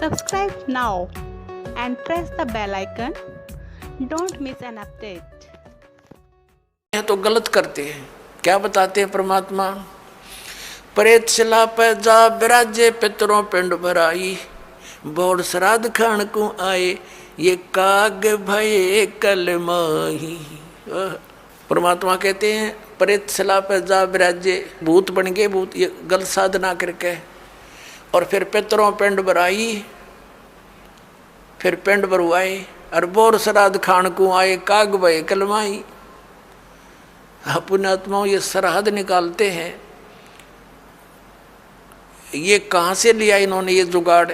Subscribe now and press the bell icon. Don't miss an update. है तो गलत करते हैं। क्या बताते हैं परमात्मा? प्रेत शिला पे जा विराजे पितरों पिंड भराई, बोड़ श्राद्ध खान को आए ये काग भये कल माही। परमात्मा कहते हैं प्रेत शिला पे जा विराजे, भूत बन गए, भूत ये गलत साधना करके, और फिर पितरों पिंड भराई, फिर पिंड भरवाए, और बोर श्राद्ध खान को आए काग भये कल माही। पुण्यात्माओं ये सरहद निकालते हैं, ये कहाँ से लिया इन्होंने ये जुगाड़?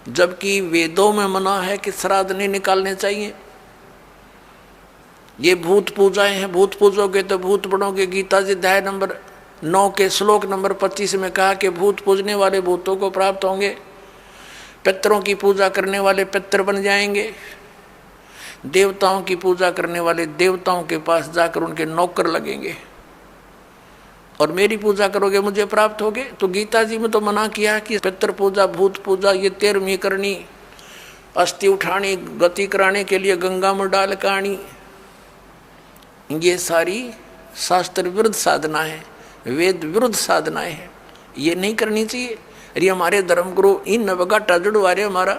जबकि वेदों में मना है कि श्राद्ध नहीं निकालने चाहिए। ये भूत पूजाएं हैं, भूत पूजोगे तो भूत बनोगे। गीता जी अध्याय नंबर 9 के श्लोक नंबर 25 में कहा कि भूत पूजने वाले भूतों को प्राप्त होंगे, पितरों की पूजा करने वाले पितर बन जाएंगे, देवताओं की पूजा करने वाले देवताओं के पास जाकर उनके नौकर लगेंगे, और मेरी पूजा करोगे मुझे प्राप्त होगे। तो गीता जी में तो मना किया कि पितर पूजा भूत पूजा ये 13वीं करनी, अस्थि उठानी, गति कराने के लिए गंगा में डाल कानी, ये सारी शास्त्र विरुद्ध साधना है, वेद विरुद्ध साधनाएं हैं, ये नहीं करनी चाहिए। अरे हमारे धर्मगुरु इन नवगाटा जुड़वा रहे हमारा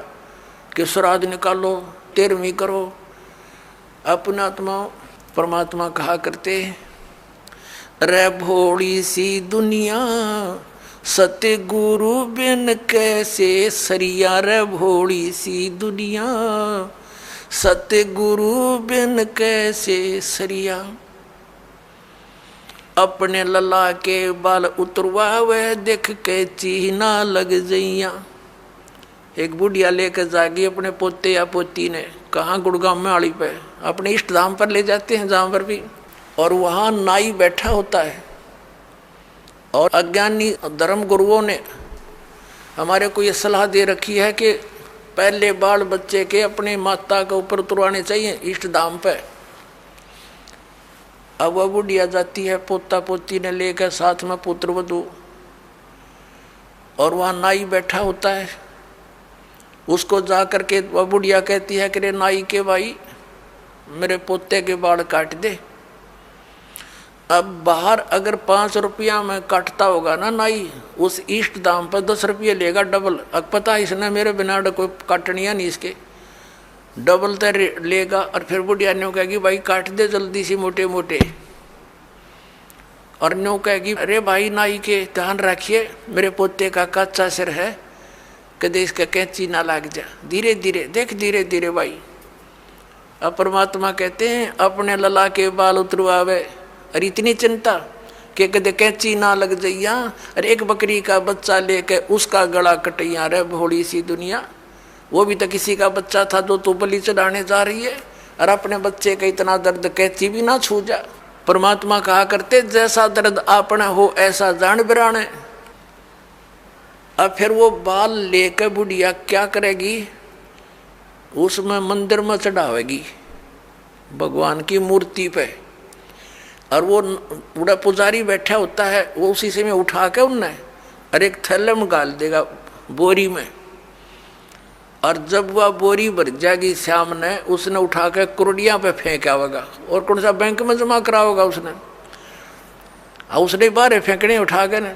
कि श्राद्ध निकालो, 13वीं करो। अपनात्मा परमात्मा कहा करते रे भोली सी दुनिया सत्य गुरु बिन कैसे सरिया, रे भोली सी दुनिया सत्य गुरु बिन कैसे सरिया। अपने लला के बाल उतरवा वह देख के चीना लग जइया। एक बुढ़िया लेकर जागी अपने पोते या पोती ने, कहाँ गुड़गांव में आड़ी पे अपने इष्ट धाम पर ले जाते हैं जहाँ पर भी, और वहाँ नाई बैठा होता है। और अज्ञानी धर्म गुरुओं ने हमारे को ये सलाह दे रखी है कि पहले बाल बच्चे के अपने माता के ऊपर उतरवाने चाहिए इष्ट धाम पे। अब वह बुढ़िया जाती है पोता पोती ने लेकर, साथ में पुत्र वधू, और वहाँ नाई बैठा होता है। उसको जा करके वह बुढ़िया कहती है कि रे नाई के भाई मेरे पोते के बाल काट दे। अब बाहर अगर 5 रुपया में काटता होगा ना नाई, उस इष्ट दाम पर 10 रुपये लेगा डबल। अब पता इसने मेरे बिना कोई काटनिया नहीं, इसके डबल तो लेगा। और फिर बुढ़िया न्यू कहेगी भाई काट दे जल्दी सी मोटे मोटे, और न्यू कहेगी अरे भाई नाई के ध्यान रखिए मेरे पोते का कच्चा सिर है, कदे इसका कैंची ना लाग जा, धीरे धीरे देख, धीरे धीरे भाई। अब परमात्मा कहते हैं अपने लला के बाल उतरवावे, और इतनी चिंता कि कदे कैंची ना लग जाइया। और एक बकरी का बच्चा लेके उसका गला कटैया, रे भोली सी दुनिया। वो भी तो किसी का बच्चा था जो तू बलि चढ़ाने जा रही है, और अपने बच्चे का इतना दर्द कैंची भी ना छू जा। परमात्मा कहा करते जैसा दर्द आपने हो ऐसा जान बिराने। अब फिर वो बाल लेकर बुढ़िया क्या करेगी? उसमें मंदिर में चढ़ावेगी भगवान की मूर्ति पे, और वो बूढ़ा पुजारी बैठा होता है, वो उसी से में उठा के उनने और एक थैले में डाल देगा बोरी में। और जब वह बोरी भर जाएगी श्याम ने, उसने उठा के कुरडिया पे फेंक आवेगा, और कौन सा बैंक में जमा कराओगा उसने, उसने बाहर फेंकने उठा के ने।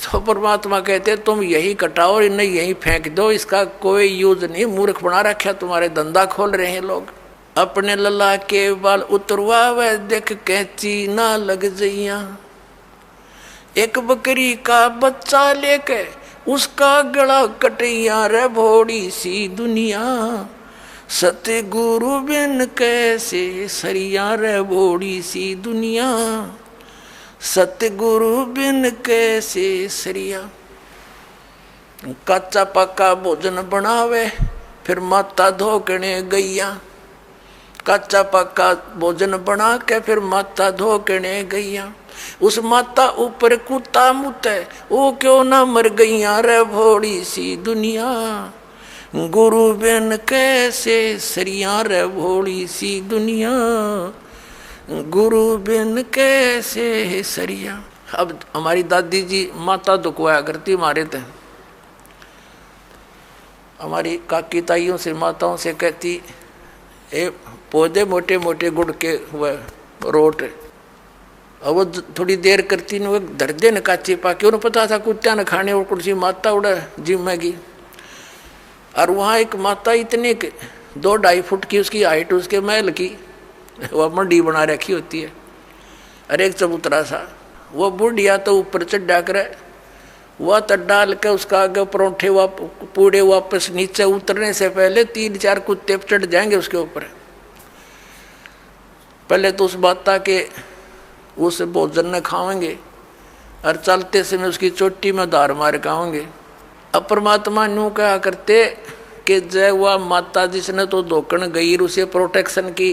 तो परमात्मा कहते तुम यही कटाओ और इन्हें यही फेंक दो, इसका कोई यूज नहीं, मूर्ख बना रखा, तुम्हारे धंधा खोल रहे हैं लोग। अपने लला के बाल उतरवा वह देख कैंची ना लग जइया। एक बकरी का बच्चा लेके उसका गला कटैया, रे भोड़ी सी दुनिया सत्य गुरु बिन कैसे सरिया, रे भोड़ी सी दुनिया सत्य गुरु बिन कैसे सरिया। कच्चा पक्का भोजन बनावे फिर माता धोकने गैया। कच्चा पक्का भोजन बना के फिर माता धोकने गैया। उस माता ऊपर कुत्ता मुते वो क्यों ना मर गैया, रे भोड़ी सी दुनिया गुरु बिन कैसे सरिया, रे भोड़ी सी दुनिया गुरु बिन कैसे सरिया। अब हमारी दादी जी माता दुखवाया करती हमारे थे, हमारी काकी ताइयों से माताओं से कहती, ए पौधे मोटे मोटे गुड़ के हुए रोट, और वो थोड़ी देर करती न वो धर दे न काचे पाके, उन्हें पता था कुत्ता न खाने और कुर्सी माता उड़ा जिम्मेगी। और वहाँ एक माता इतने 2-2.5 फुट की उसकी हाइट, उसके महल की वह मंडी बना रखी होती है, और एक चबूतरा सा, वो बुढ़िया तो ऊपर चढ़ा कर वह तो डाल के उसका आगे परोठे पूड़े वापस नीचे उतरने से पहले 3-4 कुत्ते चढ़ जाएंगे उसके ऊपर। पहले तो उस माता के उस भोजन न खाएंगे और चलते समय उसकी चोटी में धार मार खाएंगे। अब परमात्मा न्यू कहा करते कि जय वह माता जिसने तो धोकन गई उसे प्रोटेक्शन की,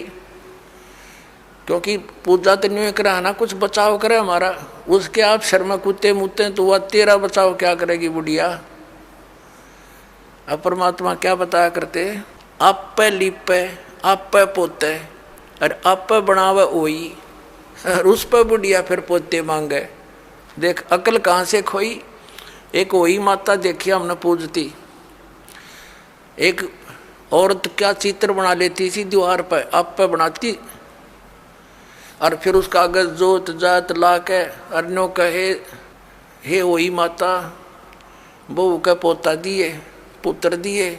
क्योंकि पूजा तो न्यू करा ना, कुछ बचाव करे हमारा, उसके आप शर्मा कुत्ते मुत्ते तो वह तेरा बचाव क्या करेगी बुढ़िया। अब परमात्मा क्या बताया करते, आप पे लिपे आप पे पोते और आप पे बनावे ओई, और उस पर बुढ़िया फिर पोते मांगे। देख अकल कहाँ से खोई। एक वही माता देखी हमने पूजती, एक औरत क्या चित्र बना लेती थी दीवार पर, आप पे बनाती और फिर उसका अगर जोत जात ला के अर्नो कहे, हे वही माता बहू के पोता दिए पुत्र दिए,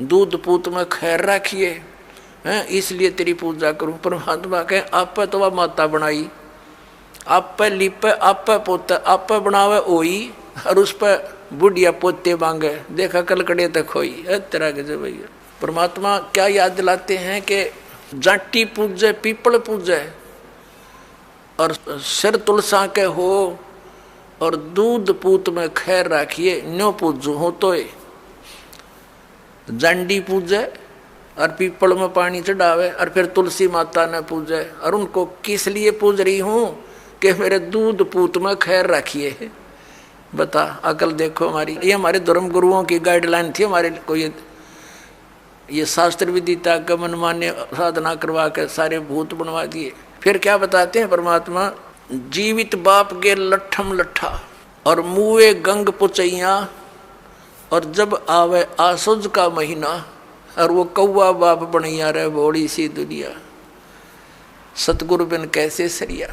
दूध पूत में खैर रखिए हैं, इसलिए तेरी पूजा करूं। परमात्मा कहे आप पे तो वह माता बनाई, आप पे लिपे आप पे पोता आप पे बनावे ओई, और उस पर बुढ़िया पोते मांगे। देखा कलकड़े तक खोई तरह के जब भैया। परमात्मा क्या याद दिलाते हैं कि जाटी पूजे पीपल पूजे और सिर तुलसा के हो और दूध पूत में खैर रखिए, न्यो पूजू हो तो जांडी पूजे और पीपल में पानी चढ़ावे और फिर तुलसी माता ने पूजे। और उनको किस लिए पूज रही हूँ कि मेरे दूध पूत में खैर रखिए। बता अकल देखो हमारी। ये हमारे धर्म गुरुओं की गाइडलाइन थी, हमारे को ये शास्त्र विदिता का मनमान्य साधना करवा कर सारे भूत बनवा दिए। फिर क्या बताते हैं परमात्मा, जीवित बाप के लट्ठम लट्ठा और मुए गंग पुचैया, और जब आवे आसुज का महीना और वो कौवा बाप बनैया रहे बोड़ी सी दुनिया, सतगुरु बिन कैसे सरिया।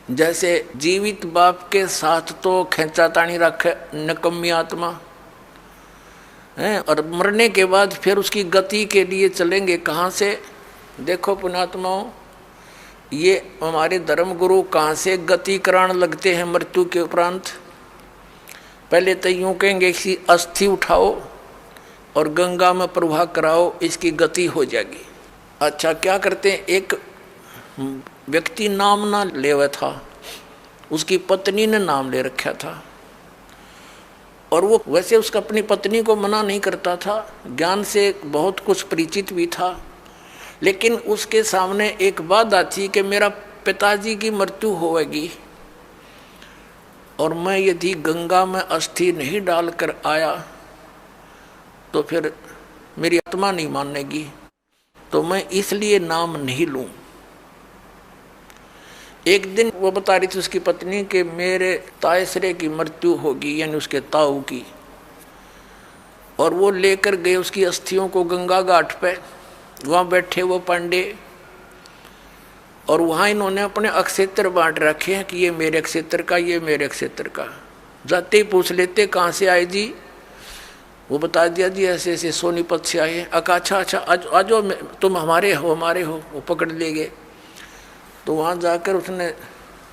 जैसे जीवित बाप के साथ तो खेचा तानी रखे नकम्मी आत्मा है, और मरने के बाद फिर उसकी गति के लिए चलेंगे कहाँ से। देखो पुण्यात्माओं, ये हमारे धर्म गुरु कहाँ से गति कराने लगते हैं मृत्यु के उपरांत। पहले तो यूँ कहेंगे कि अस्थि उठाओ और गंगा में प्रवाह कराओ, इसकी गति हो जाएगी। अच्छा क्या करते हैं, एक व्यक्ति नाम ना लेवा था, उसकी पत्नी ने नाम ले रखा था, और वो वैसे उसका अपनी पत्नी को मना नहीं करता था, ज्ञान से बहुत कुछ परिचित भी था, लेकिन उसके सामने एक बाधा थी कि मेरा पिताजी की मृत्यु होगी और मैं यदि गंगा में अस्थि नहीं डालकर आया तो फिर मेरी आत्मा नहीं मानेगी, तो मैं इसलिए नाम नहीं लूं। एक दिन वो बता रही थी उसकी पत्नी कि मेरे तायसरे की मृत्यु होगी, यानी उसके ताऊ की, और वो लेकर गए उसकी अस्थियों को गंगा घाट पे। वहाँ बैठे वो पांडे, और वहाँ इन्होंने अपने अक्षेत्र बांट रखे हैं कि ये मेरे क्षेत्र का, ये मेरे क्षेत्र का। जाते ही पूछ लेते कहाँ से आए जी, वो बता दिया जी ऐसे ऐसे सोनीपत से आए। अच्छा अच्छा आज तुम हमारे हो वो पकड़ ले गए। तो वहाँ जाकर उसने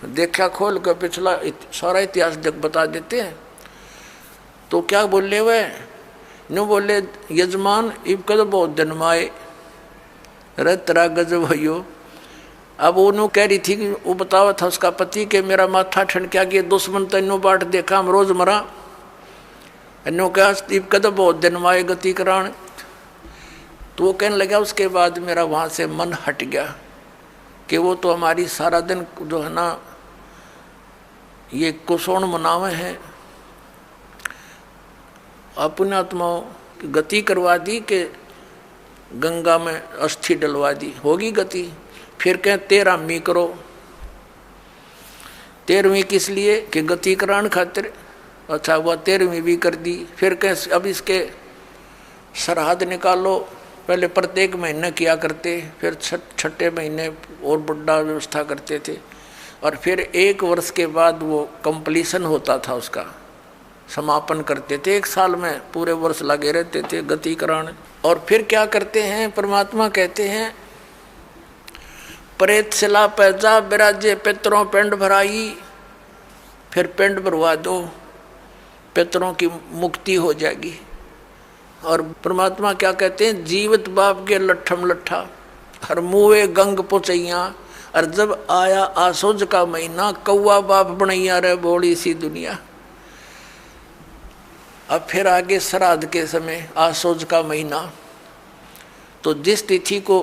देखा, खोल कर पिछला सारा इतिहास बता देते हैं। तो क्या बोले वह, नो बोले यजमान इब कद बहुत दिन माए रे तेरा गजब भैयो। अब वो कह रही थी कि वो बतावा था उसका पति कि मेरा माथा ठंड क्या कि दुश्मन तेनों बाट देखा हम रोज मरा, नो क्या इब कद बहुत दिन माए गति कराण। तो वो कहने लगा उसके बाद मेरा वहाँ से मन हट गया कि वो तो हमारी सारा दिन जो है ना ये कुशोण मनावे हैं, अपने आत्माओं की गति करवा दी कि गंगा में अस्थि डलवा दी, होगी गति। फिर कहें 13वीं करो। 13वीं किस लिए कि गति कराने खातिर। अच्छा हुआ 13वीं भी कर दी। फिर कैसे अब इसके सरहद निकालो, पहले प्रत्येक महीने किया करते, फिर छठे महीने और बड़ा व्यवस्था करते थे, और फिर 1 वर्ष के बाद वो कंप्लीशन होता था, उसका समापन करते थे। 1 साल में पूरे वर्ष लगे रहते थे गतिकरण। और फिर क्या करते हैं, परमात्मा कहते हैं प्रेत शिला पैजा विराजे पितरों पिंड भराई। फिर पिंड भरवा दो, पितरों की मुक्ति हो जाएगी। और परमात्मा क्या कहते हैं, जीवित बाप के लट्ठम लट्ठा हर मुँहे गंग पुचैया। और जब आया आसोज का महीना, कौआ बाप बनैया रे बोली सी दुनिया। अब फिर आगे श्राद्ध के समय आसोज का महीना, तो जिस तिथि को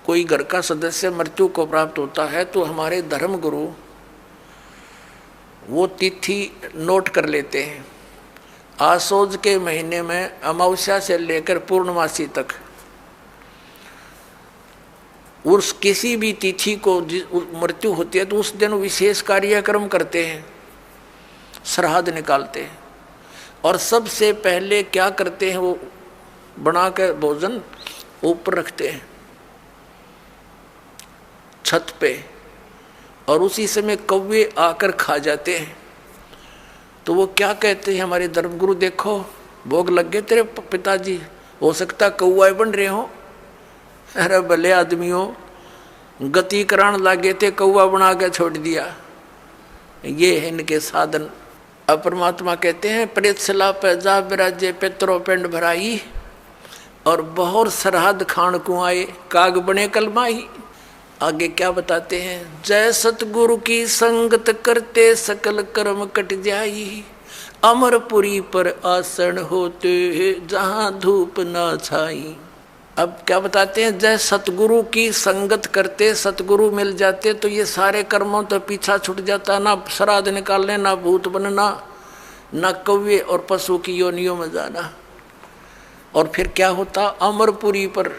कोई घर का सदस्य मृत्यु को प्राप्त होता है तो हमारे धर्म गुरु वो तिथि नोट कर लेते हैं। आसोज के महीने में अमावस्या से लेकर पूर्णमासी तक उस किसी भी तिथि को मृत्यु होती है तो उस दिन विशेष कार्यक्रम करते हैं, श्राद्ध निकालते हैं। और सबसे पहले क्या करते हैं, वो बना कर भोजन ऊपर रखते हैं छत पे, और उसी समय कौवे आकर खा जाते हैं। तो वो क्या कहते हैं हमारे धर्मगुरु, देखो भोग लग गए तेरे पिताजी, हो सकता कौआ बन रहे हो। अरे भले आदमियों, गति करान लागे थे, कौआ बना के छोड़ दिया। ये है इनके साधन। अब परमात्मा कहते हैं प्रेत शिला पैजा विराजे पितरों पिंड भराई। और बहुत श्राद्ध खान को आए, काग बने कलमाही। आगे क्या बताते हैं, जय सतगुरु की संगत करते सकल कर्म कट जाई। अमरपुरी पर आसन होते जहां धूप ना छाई। अब क्या बताते हैं, जय सतगुरु की संगत करते, सतगुरु मिल जाते तो ये सारे कर्मों तो पीछा छूट जाता, ना श्राद्ध निकालने, ना भूत बनना, ना कौवे और पशु की योनियों में जाना। और फिर क्या होता, अमरपुरी पर,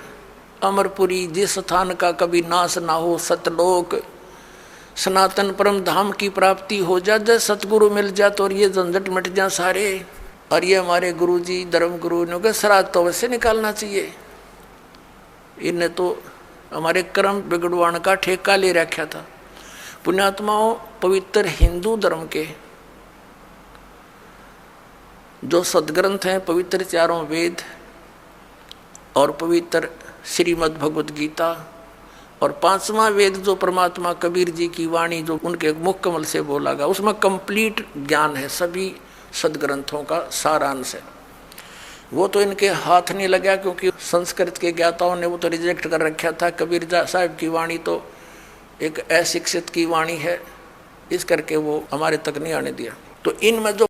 अमरपुरी जिस स्थान का कभी नाश ना हो, सतलोक सनातन परम धाम की प्राप्ति हो जा, जब सतगुरु मिल जाए और ये झंझट मिट जा सारे। और ये हमारे गुरु जी धर्म गुरु ने कहा श्राद्ध तो अवश्य निकालना चाहिए। इन्हें तो हमारे कर्म बिगड़वाण का ठेका ले रखा था। पुण्यात्माओं, पवित्र हिंदू धर्म के जो सदग्रंथ हैं, पवित्र 4 वेद और पवित्र श्रीमद् भगवद गीता, और 5वां वेद जो परमात्मा कबीर जी की वाणी जो उनके मुख कमल से बोला गया, उसमें कंप्लीट ज्ञान है, सभी सदग्रंथों का सारांश है। वो तो इनके हाथ नहीं लगा, क्योंकि संस्कृत के ज्ञाताओं ने वो तो रिजेक्ट कर रखा था। कबीर साहब की वाणी तो एक अशिक्षित की वाणी है, इस करके वो हमारे तक नहीं आने दिया। तो इनमें जो